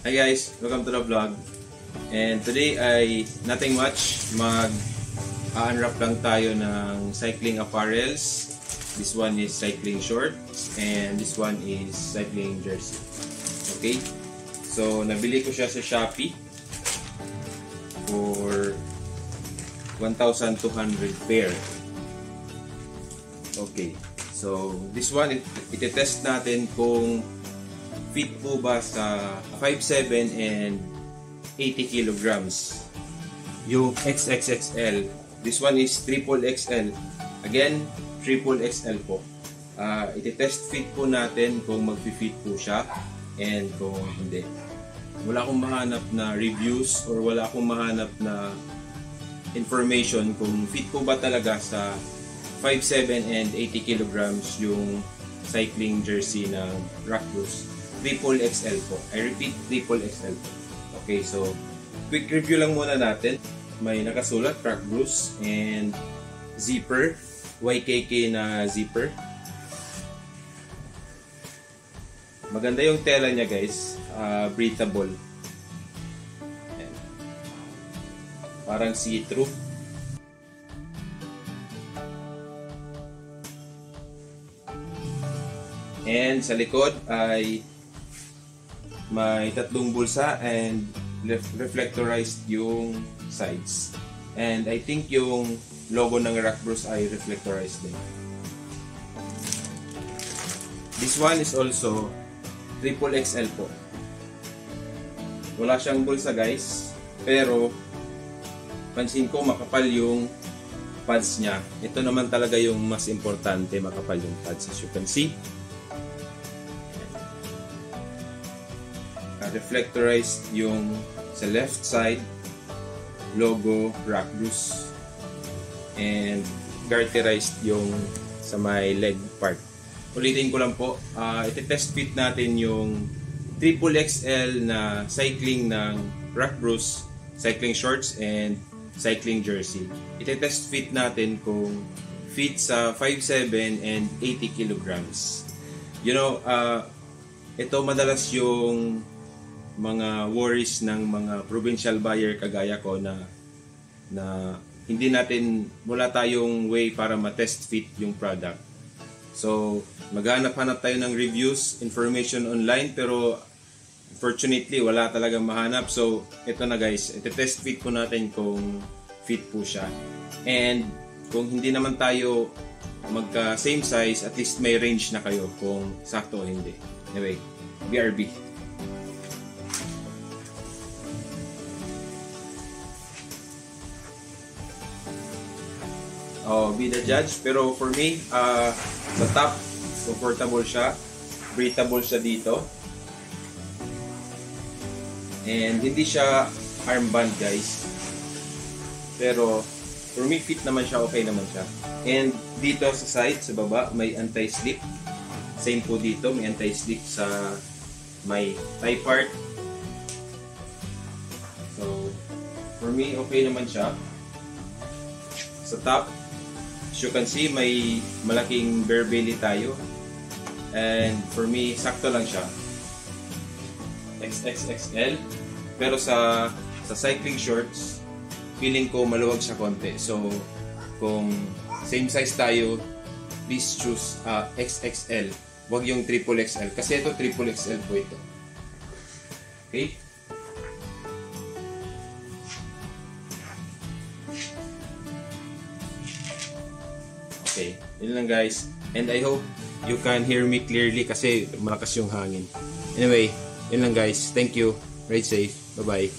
Hi guys, welcome to the vlog. And today ay nothing much, mag-unwrap lang tayo ng cycling apparels. This one is cycling shorts and this one is cycling jersey. Okay? So nabili ko siya sa Shopee for 1,200 pair. Okay. So this one, iti-test natin kung fit po ba sa 5'7 and 80 kilograms. Yung XXXL. This one is triple XL. Again, triple XL po. Iti-test fit po natin kung mag-fit po siya and kung hindi. Wala akong mahanap na reviews or wala akong mahanap na information kung fit po ba talaga sa 5'7 and 80 kilograms yung cycling jersey ng Rock Bros. Triple XL po. I repeat, triple XL po. Okay, so quick review lang muna natin. May nakasulat, Rock Bros and zipper, YKK na zipper. Maganda yung tela niya guys, breathable. Ayan. Parang see-through. And sa likod ay may tatlong bulsa and reflectorized yung sides. And I think yung logo ng Rock Bros ay reflectorized din. This one is also triple XL po. Wala siyang bulsa guys, pero pansin ko makapal yung pads niya. Ito naman talaga yung mas importante, makapal yung pads as you can see. Reflectorized yung sa left side, logo Rock Bros, and garterized yung sa may leg part. Ulitin ko lang po, iti-test fit natin yung triple XL na cycling ng Rock Bros, cycling shorts and cycling jersey. Iti-test fit natin kung fit sa 5'7 and 80 kilograms. You know, ito madalas yung mga worries ng mga provincial buyer kagaya ko na hindi natin, wala tayong way para ma-test fit yung product. So, maghanap-hanap tayo ng reviews, information online, pero unfortunately, wala talagang mahanap. So, ito na guys, iti-test fit po natin kung fit po siya. And kung hindi naman tayo magka same size, at least may range na kayo kung sakto o hindi. Anyway, BRB. Be the judge, pero for me, sa top, comfortable siya, breathable siya dito, and hindi siya armband guys, pero for me fit naman siya, okay naman siya. And dito sa side, sa baba, may anti-slip, same po dito, may anti-slip sa may thigh part. So for me, okay naman siya. Sa top, as you can see, may malaking bare belly tayo. And for me, sakto lang siya. XXXL. Pero sa cycling shorts, feeling ko maluwag siya konti. So, kung same size tayo, please choose XXL. Huwag yung triple XL. Kasi ito, triple XL po ito. Okay? Okay, yun lang guys. And I hope you can hear me clearly kasi malakas yung hangin. Anyway, yun lang guys. Thank you. Ride safe. Bye-bye.